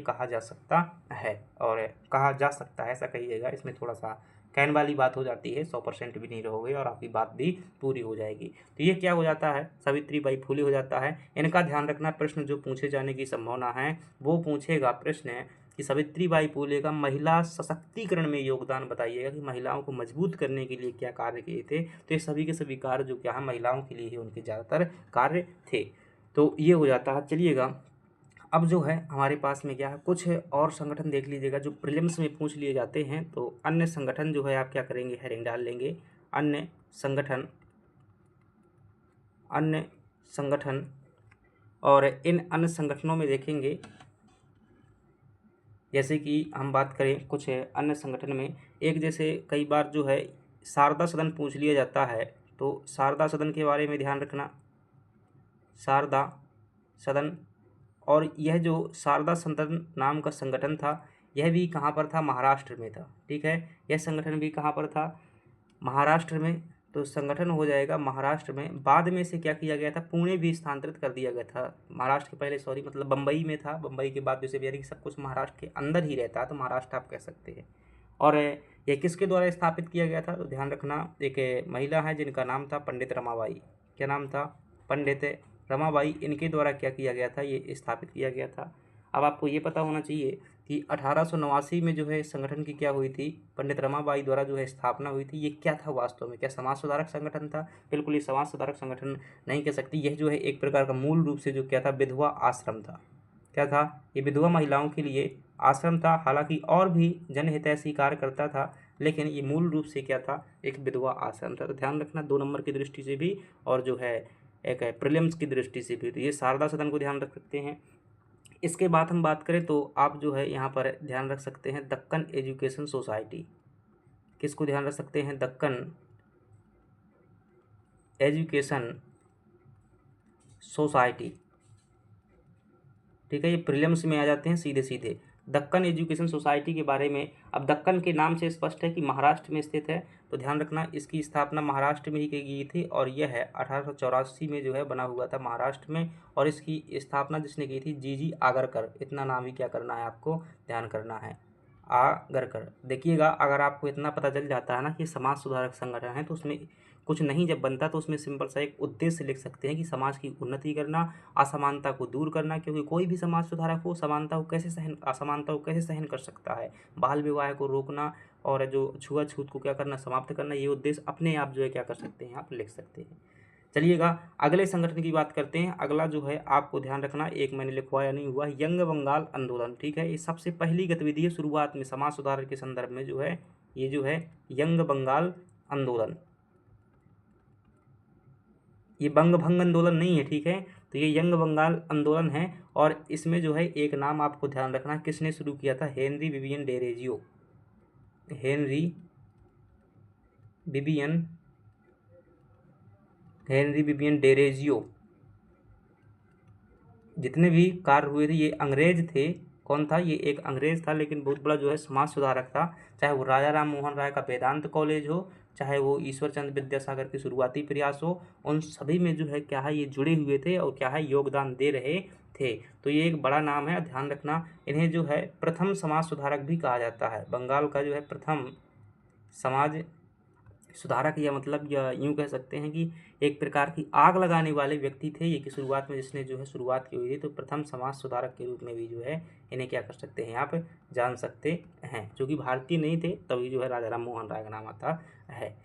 कहा जा सकता है, और कहा जा सकता है ऐसा कहिएगा। इसमें थोड़ा सा कहने वाली बात हो जाती है, 100% भी नहीं रहोगे और आपकी बात भी पूरी हो जाएगी। तो ये क्या हो जाता है, सावित्रीबाई फूले हो जाता है। इनका ध्यान रखना, प्रश्न जो पूछे जाने की संभावना है वो पूछेगा प्रश्न कि सावित्रीबाई फूले का महिला सशक्तिकरण में योगदान बताइएगा, कि महिलाओं को मजबूत करने के लिए क्या कार्य किए थे। तो ये सभी के सभी कार्य जो क्या है महिलाओं के लिए ही उनके ज़्यादातर कार्य थे। तो ये हो जाता है। चलिएगा, अब जो है हमारे पास में क्या है, कुछ और संगठन देख लीजिएगा जो प्रीलिम्स में पूछ लिए जाते हैं। तो अन्य संगठन जो है आप क्या करेंगे, हेडिंग डाल लेंगे, अन्य संगठन। और इन अन्य संगठनों में देखेंगे, जैसे कि हम बात करें कुछ अन्य संगठन में, एक जैसे कई बार जो है शारदा सदन पूछ लिया जाता है, तो शारदा सदन के बारे में ध्यान रखना, शारदा सदन। और यह जो शारदा सदन नाम का संगठन था, यह भी कहाँ पर था? महाराष्ट्र में था। ठीक है, यह संगठन भी कहाँ पर था? महाराष्ट्र में। तो संगठन हो जाएगा महाराष्ट्र में। बाद में इसे क्या किया गया था? पुणे भी स्थानांतरित कर दिया गया था। महाराष्ट्र के पहले सॉरी मतलब बम्बई में था, बम्बई के बाद जैसे बिहार सब कुछ महाराष्ट्र के अंदर ही रहता है, तो महाराष्ट्र आप कह सकते हैं। और यह किसके द्वारा स्थापित किया गया था? तो ध्यान रखना, एक महिला है जिनका नाम था पंडित रमाबाई। क्या नाम था? पंडित रमाबाई। इनके द्वारा क्या किया गया था? ये स्थापित किया गया था। अब आपको ये पता होना चाहिए कि 1889 में जो है संगठन की क्या हुई थी? पंडित रमाबाई द्वारा जो है स्थापना हुई थी। ये क्या था वास्तव में? क्या समाज सुधारक संगठन था? बिल्कुल ये समाज सुधारक संगठन नहीं कह सकती। यह जो है एक प्रकार का मूल रूप से जो क्या था? विधवा आश्रम था। क्या था? ये विधवा महिलाओं के लिए आश्रम था। हालांकि और भी जनहितैषी कार्य करता था, लेकिन ये मूल रूप से क्या था? एक विधवा आश्रम था। तो ध्यान रखना 2 नंबर की दृष्टि से भी और जो है एक प्रीलिम्स की दृष्टि से भी। तो ये शारदा सदन को ध्यान रख सकते हैं। इसके बाद हम बात करें तो आप जो है यहाँ पर ध्यान रख सकते हैं दक्कन एजुकेशन सोसाइटी। किसको ध्यान रख सकते हैं? Deccan education society. ठीक है, ये प्रीलिम्स में आ जाते हैं सीधे सीधे। दक्कन एजुकेशन सोसाइटी के बारे में, अब दक्कन के नाम से स्पष्ट है कि महाराष्ट्र में स्थित है, तो ध्यान रखना इसकी स्थापना महाराष्ट्र में ही की गई थी और यह है 1884 में जो है बना हुआ था महाराष्ट्र में। और इसकी स्थापना जिसने की थी जी आगरकर। इतना नाम ही क्या करना है आपको? ध्यान करना है, आगरकर। देखिएगा अगर आपको इतना पता चल जाता है ना कि समाज सुधारक संगठन है, तो उसमें कुछ नहीं जब बनता तो उसमें सिंपल सा एक उद्देश्य लिख सकते हैं कि समाज की उन्नति करना, असमानता को दूर करना। क्योंकि कोई भी समाज सुधारक हो असमानता को कैसे सहन कर सकता है? बाल विवाह को रोकना और जो छुआछूत को क्या करना? समाप्त करना। ये उद्देश्य अपने आप जो है क्या कर सकते हैं? आप लिख सकते हैं। चलिएगा अगले संगठन की बात करते हैं। अगला जो है आपको ध्यान रखना, एक मैंने लिखवाया नहीं हुआ, यंग बंगाल आंदोलन। ठीक है, ये सबसे पहली गतिविधि है शुरुआत में समाज सुधार के संदर्भ में जो है, ये जो है यंग बंगाल आंदोलन। ये बंग भंग आंदोलन नहीं है। ठीक है, तो ये यंग बंगाल आंदोलन है। और इसमें जो है एक नाम आपको ध्यान रखना, किसने शुरू किया था? Henry Vivian Derozio. Henry Vivian Derozio. जितने भी कार्य हुए थे ये अंग्रेज थे। कौन था? ये एक अंग्रेज था, लेकिन बहुत बड़ा जो है समाज सुधारक था। चाहे वो राजा राम मोहन राय का वेदांत कॉलेज हो, चाहे वो ईश्वर चंद्र विद्यासागर के शुरुआती प्रयास हो, उन सभी में जो है क्या है? ये जुड़े हुए थे और क्या है? योगदान दे रहे थे। तो ये एक बड़ा नाम है, ध्यान रखना। इन्हें जो है प्रथम समाज सुधारक भी कहा जाता है। बंगाल का जो है प्रथम समाज सुधारक, या मतलब या यूँ कह सकते हैं कि एक प्रकार की आग लगाने वाले व्यक्ति थे ये, कि शुरुआत में जिसने जो है शुरुआत की हुई थी। तो प्रथम समाज सुधारक के रूप में भी जो है इन्हें क्या कर सकते हैं? आप जान सकते हैं। जो कि भारतीय नहीं थे, तभी जो है राजा राम मोहन राय का नाम आता है।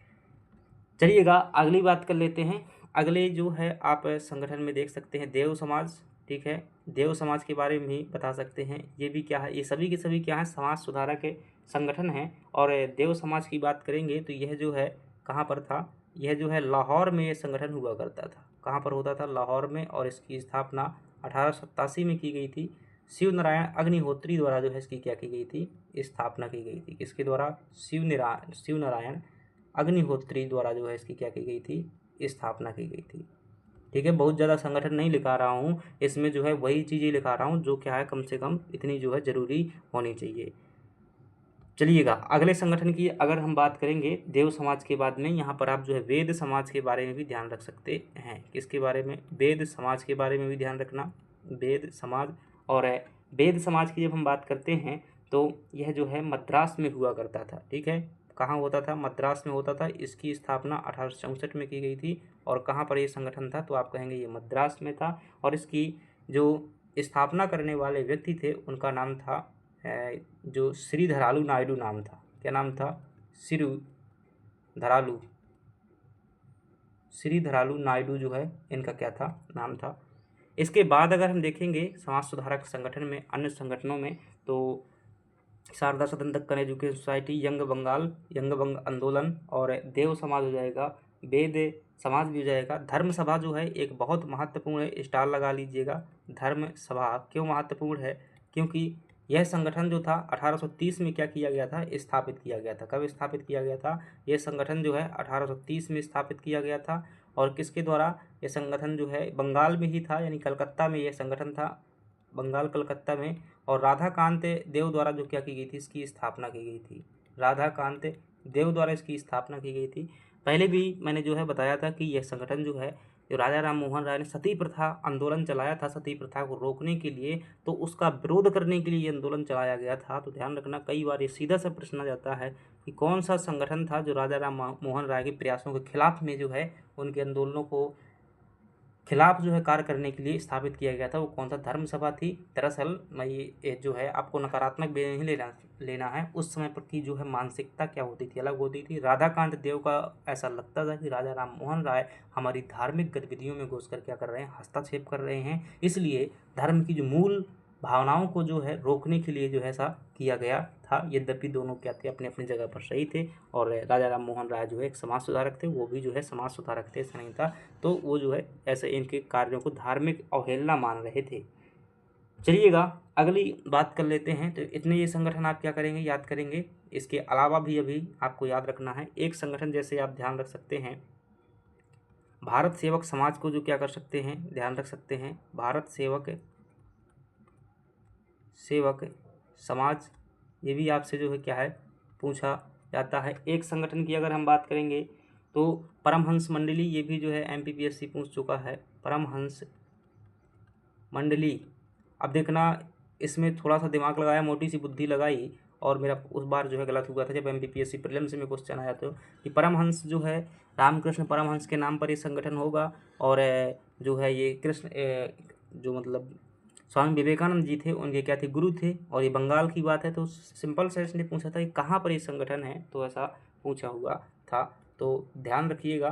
चलिएगा अगली बात कर लेते हैं। अगले जो है आप संगठन में देख सकते हैं देव समाज। ठीक है, देव समाज के बारे में भी बता सकते हैं। ये भी क्या है? ये सभी के सभी क्या है? समाज सुधारक के संगठन हैं। और देव समाज की बात करेंगे तो यह जो है कहाँ पर था? यह जो है लाहौर में ये संगठन हुआ करता था। कहाँ पर होता था? लाहौर में। और इसकी स्थापना 1887 में की गई थी। शिव नारायण अग्निहोत्री द्वारा जो है इसकी क्या की गई थी? स्थापना की गई थी। किसके द्वारा? शिव नारायण अग्निहोत्री द्वारा जो है इसकी क्या की गई थी? स्थापना की गई थी। ठीक है, बहुत ज़्यादा संगठन नहीं लिखा रहा हूँ इसमें, जो है वही चीज़ें लिखा रहा हूँ जो क्या है कम से कम इतनी जो है ज़रूरी होनी चाहिए। चलिएगा अगले संगठन की अगर हम बात करेंगे देव समाज के बाद में, यहाँ पर आप जो है वेद समाज के बारे में भी ध्यान रख सकते हैं। किसके बारे में? वेद समाज के बारे में भी ध्यान रखना, वेद समाज। और वेद समाज की जब हम बात करते हैं तो यह जो है मद्रास में हुआ करता था। ठीक है, कहाँ होता था? मद्रास में होता था। इसकी स्थापना 1864 में की गई थी। और कहाँ पर ये संगठन था? तो आप कहेंगे ये मद्रास में था। और इसकी जो स्थापना करने वाले व्यक्ति थे उनका नाम था जो श्रीधरालु नायडू नाम था। क्या नाम था? श्रीधरालु नायडू जो है इनका क्या था? नाम था। इसके बाद अगर हम देखेंगे समाज सुधारक संगठन में, अन्य संगठनों में, तो शारदा सदन, दक्कन एजुकेशन सोसाइटी, यंग बंग आंदोलन और देव समाज हो जाएगा, वेद समाज भी हो जाएगा। धर्म सभा जो है एक बहुत महत्वपूर्ण है, स्टार लगा लीजिएगा। धर्म सभा क्यों महत्वपूर्ण है? क्योंकि यह संगठन जो था 1830 में क्या किया गया था, स्थापित किया गया था। कब स्थापित किया गया था? यह संगठन जो है 1830 में स्थापित किया गया था। और किसके द्वारा? यह संगठन जो है बंगाल में ही था, यानी कलकत्ता में यह संगठन था, बंगाल कलकत्ता में। और राधाकांत देव द्वारा जो क्या की गई थी, इसकी स्थापना की गई थी। राधाकांत देव द्वारा इसकी स्थापना की गई थी। पहले भी मैंने जो है बताया था कि यह संगठन जो है, जो राजा राम मोहन राय ने सती प्रथा आंदोलन चलाया था, सती प्रथा को रोकने के लिए, तो उसका विरोध करने के लिए ये आंदोलन चलाया गया था। तो ध्यान रखना, कई बार ये सीधा सा प्रश्न आ जाता है कि कौन सा संगठन था जो राजा राम मोहन राय के प्रयासों के खिलाफ में जो है, उनके आंदोलनों को खिलाफ जो है कार्य करने के लिए स्थापित किया गया था, वो कौन सा धर्म सभा थी। दरअसल मैं ये जो है आपको नकारात्मक वे नहीं लेना है, उस समय पर की जो है मानसिकता क्या होती थी, अलग होती थी। राधाकांत देव का ऐसा लगता था कि राजा राम मोहन राय हमारी धार्मिक गतिविधियों में घुसकर क्या कर रहे हैं, हस्तक्षेप कर रहे हैं, इसलिए धर्म की जो मूल भावनाओं को जो है रोकने के लिए जो है ऐसा किया गया था। यद्यपि दोनों क्या थे, अपनी अपनी जगह पर सही थे। और राजा राम मोहन राय जो है एक समाज सुधारक थे, वो भी जो है समाज सुधारक थे, ऐसा नहीं था। तो वो जो है ऐसे इनके कार्यों को धार्मिक अवहेलना मान रहे थे। चलिएगा अगली बात कर लेते हैं। तो इतने ये संगठन आप क्या करेंगे, याद करेंगे। इसके अलावा भी अभी आपको याद रखना है एक संगठन, जैसे आप ध्यान रख सकते हैं भारत सेवक समाज को, जो क्या कर सकते हैं, ध्यान रख सकते हैं भारत सेवक समाज। ये भी आपसे जो है क्या है, पूछा जाता है। एक संगठन की अगर हम बात करेंगे तो परमहंस मंडली, ये भी जो है MPPSC पूछ चुका है, परमहंस मंडली। अब देखना, इसमें थोड़ा सा दिमाग लगाया, मोटी सी बुद्धि लगाई, और मेरा उस बार जो है गलत हुआ था जब MPPSC प्रीलिम्स में क्वेश्चन आया था कि परमहंस जो है रामकृष्ण परमहंस के नाम पर ये संगठन होगा। और जो है ये कृष्ण जो मतलब स्वामी विवेकानंद जी थे, उनके क्या थे, गुरु थे। और ये बंगाल की बात है, तो सिंपल से इसने पूछा था कि कहाँ पर ये संगठन है, तो ऐसा पूछा हुआ था। तो ध्यान रखिएगा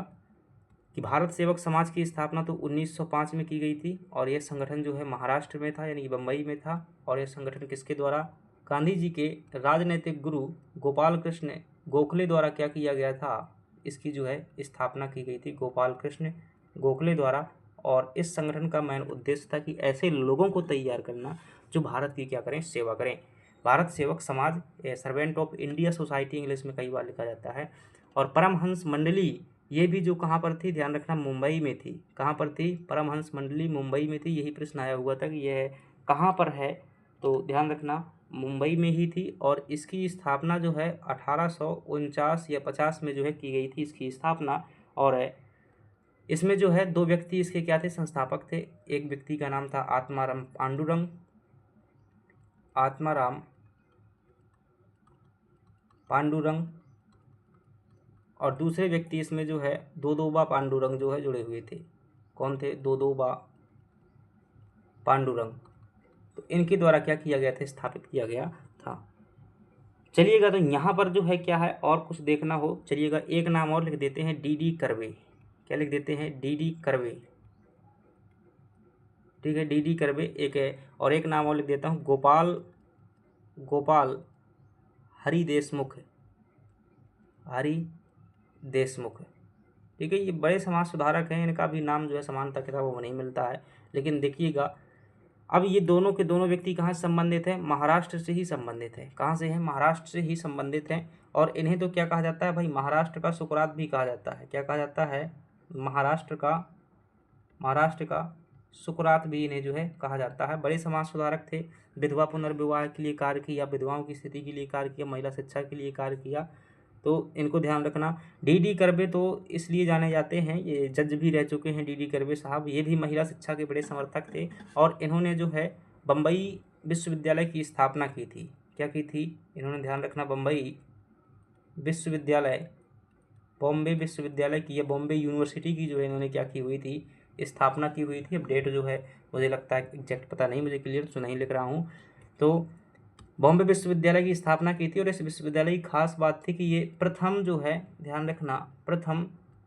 कि भारत सेवक समाज की स्थापना तो 1905 में की गई थी, और यह संगठन जो है महाराष्ट्र में था, यानी कि बम्बई में था। और यह संगठन किसके द्वारा? गांधी जी के राजनीतिक गुरु गोपाल कृष्ण गोखले द्वारा क्या किया गया था, इसकी जो है स्थापना की गई थी गोपाल कृष्ण गोखले द्वारा। और इस संगठन का मेन उद्देश्य था कि ऐसे लोगों को तैयार करना जो भारत की क्या करें, सेवा करें। भारत सेवक समाज, servant of India society English में कई बार लिखा जाता है। और परमहंस मंडली, ये भी जो कहाँ पर थी, ध्यान रखना, मुंबई में थी। कहाँ पर थी? परमहंस मंडली मुंबई में थी। यही प्रश्न आया हुआ था कि यह कहाँ पर है, तो ध्यान रखना मुंबई में ही थी। और इसकी स्थापना जो है 1849 या 50 में जो है की गई थी इसकी स्थापना। और इसमें जो है दो व्यक्ति इसके क्या थे, संस्थापक थे। एक व्यक्ति का नाम था आत्माराम पांडुरंग, और दूसरे व्यक्ति इसमें जो है दोदोबा पांडुरंग जो है जुड़े हुए थे। कौन थे? दोदोबा पांडुरंग। तो इनके द्वारा क्या किया गया था, स्थापित किया गया था। चलिएगा, तो यहाँ पर जो है क्या है, और कुछ देखना हो, चलिएगा एक नाम और लिख देते हैं, DD कर्वे। क्या लिख देते हैं? DD curve. ठीक है, DD कर्वे एक है। और एक नाम और लिख देता हूँ, गोपाल हरि देशमुख। ठीक है, ये बड़े समाज सुधारक हैं, इनका भी नाम जो है समानता किताबों में वो नहीं मिलता है। लेकिन देखिएगा, अब ये दोनों के दोनों व्यक्ति कहाँ से संबंधित हैं? महाराष्ट्र से ही संबंधित हैं। कहाँ से हैं? महाराष्ट्र से ही संबंधित हैं। और इन्हें तो क्या कहा जाता है भाई, महाराष्ट्र का सुकरात भी कहा जाता है। क्या कहा जाता है? महाराष्ट्र का सुकरात भी इन्हें जो है कहा जाता है। बड़े समाज सुधारक थे, विधवा पुनर्विवाह के लिए कार्य किया, विधवाओं की स्थिति के लिए कार्य किया, महिला शिक्षा के लिए कार्य किया। तो इनको ध्यान रखना। DD कर्वे तो इसलिए जाने जाते हैं, ये जज भी रह चुके हैं DD कर्वे साहब, ये भी महिला शिक्षा के बड़े समर्थक थे। और इन्होंने जो है बम्बई विश्वविद्यालय की स्थापना की थी। क्या की थी इन्होंने? ध्यान रखना, बॉम्बे विश्वविद्यालय की, या बॉम्बे यूनिवर्सिटी की जो है इन्होंने क्या की हुई थी, स्थापना की हुई थी। अब डेट जो है मुझे लगता है एग्जैक्ट पता नहीं मुझे, क्लियर तो नहीं लिख रहा हूँ। तो बॉम्बे विश्वविद्यालय की स्थापना की थी। और इस विश्वविद्यालय की खास बात थी कि ये प्रथम जो है, ध्यान रखना, प्रथम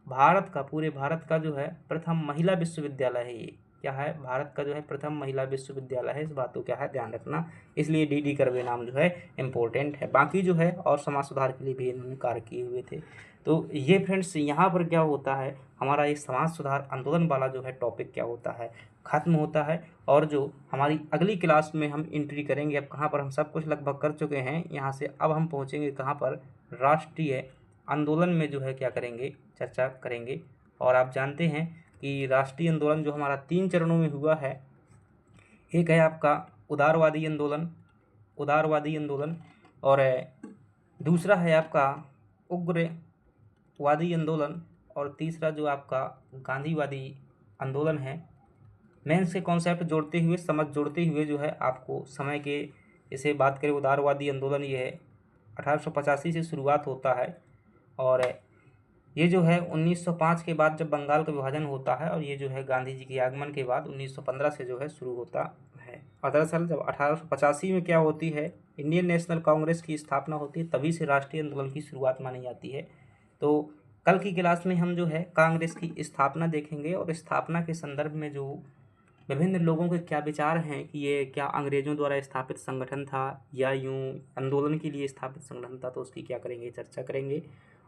पूरे भारत का जो है प्रथम महिला विश्वविद्यालय है ये। क्या है, भारत का जो है प्रथम महिला विश्वविद्यालय है। इस बात को क्या है ध्यान रखना, इसलिए डी कर्वे नाम जो है इम्पोर्टेंट है। बाकी जो है और समाज सुधार के लिए भी इन्होंने कार्य किए हुए थे। तो ये फ्रेंड्स यहाँ पर क्या होता है, हमारा ये समाज सुधार आंदोलन वाला जो है टॉपिक क्या होता है, खत्म होता है। और जो हमारी अगली क्लास में हम एंट्री करेंगे, अब कहाँ पर हम सब कुछ लगभग कर चुके हैं यहाँ से, अब हम पहुँचेंगे कहाँ पर, राष्ट्रीय आंदोलन में जो है क्या करेंगे, चर्चा करेंगे। और आप जानते हैं कि राष्ट्रीय आंदोलन जो हमारा 3 चरणों में हुआ है, एक है आपका उदारवादी आंदोलन, और दूसरा है आपका उग्रवादी आंदोलन, और तीसरा जो आपका गांधीवादी आंदोलन है। मेंस के कॉन्सेप्ट जोड़ते हुए, समझ जोड़ते हुए जो है आपको समय के, इसे बात करें उदारवादी आंदोलन, ये है 1885 से शुरुआत होता है, और ये जो है 1905 के बाद जब बंगाल का विभाजन होता है, और ये जो है गांधी जी के आगमन के बाद 1915 से जो है शुरू होता है। और दरअसल जब 1885 में क्या होती है, इंडियन नेशनल कांग्रेस की स्थापना होती है, तभी से राष्ट्रीय आंदोलन की शुरुआत मानी जाती है। तो कल की क्लास में हम जो है कांग्रेस की स्थापना देखेंगे, और स्थापना के संदर्भ में जो विभिन्न लोगों के क्या विचार हैं कि ये क्या अंग्रेजों द्वारा स्थापित संगठन था या यूं आंदोलन के लिए स्थापित संगठन था, तो उसकी क्या करेंगे, चर्चा करेंगे।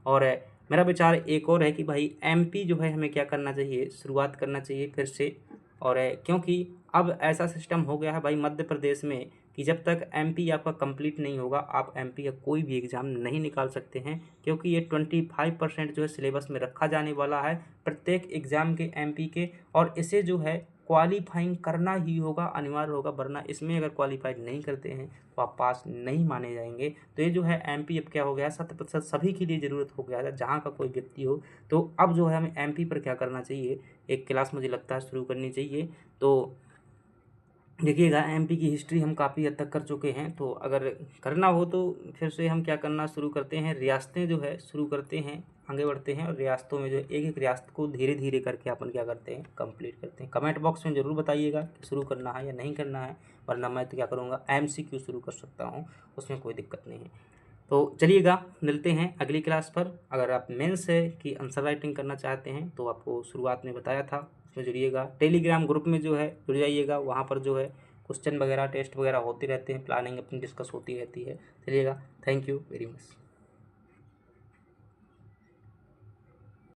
और मेरा विचार एक और है कि भाई एमपी जो है हमें क्या करना चाहिए, शुरुआत करना चाहिए फिर से। और क्योंकि अब ऐसा सिस्टम हो गया है भाई मध्य प्रदेश में कि जब तक एमपी आपका कंप्लीट नहीं होगा, आप एमपी का कोई भी एग्ज़ाम नहीं निकाल सकते हैं, क्योंकि ये 25% जो है सिलेबस में रखा जाने वाला है प्रत्येक एग्ज़ाम के एमपी के, और इसे जो है क्वालिफाइंग करना ही होगा, अनिवार्य होगा, वरना इसमें अगर क्वालिफाइड नहीं करते हैं तो आप पास नहीं माने जाएंगे। तो ये जो है एमपी अब क्या हो गया, 100% सभी के लिए ज़रूरत हो गया है, जहाँ का कोई व्यक्ति हो। तो अब जो है हमें एमपी पर क्या करना चाहिए, एक क्लास मुझे लगता है शुरू करनी चाहिए। तो देखिएगा एमपी की हिस्ट्री हम काफ़ी हद तक कर चुके हैं, तो अगर करना हो तो फिर से हम क्या करना शुरू करते हैं, रियासतें जो है शुरू करते हैं, आगे बढ़ते हैं, और रियासतों में जो एक एक रियासत को धीरे धीरे करके अपन क्या करते हैं, कंप्लीट करते हैं। कमेंट बॉक्स में ज़रूर बताइएगा कि शुरू करना है या नहीं करना है, वरना मैं तो क्या करूँगा एमसीक्यू शुरू कर सकता हूँ, उसमें कोई दिक्कत नहीं है। तो चलिएगा मिलते हैं अगली क्लास पर। अगर आप मेंस है कि आंसर राइटिंग करना चाहते हैं तो आपको शुरुआत में बताया था, उसमें जुड़िएगा। टेलीग्राम ग्रुप में जो है जुड़ जाइएगा, वहाँ पर जो है क्वेश्चन वगैरह टेस्ट वगैरह होते रहते हैं, प्लानिंग अपनी डिस्कस होती रहती है। चलिएगा, थैंक यू वेरी मच।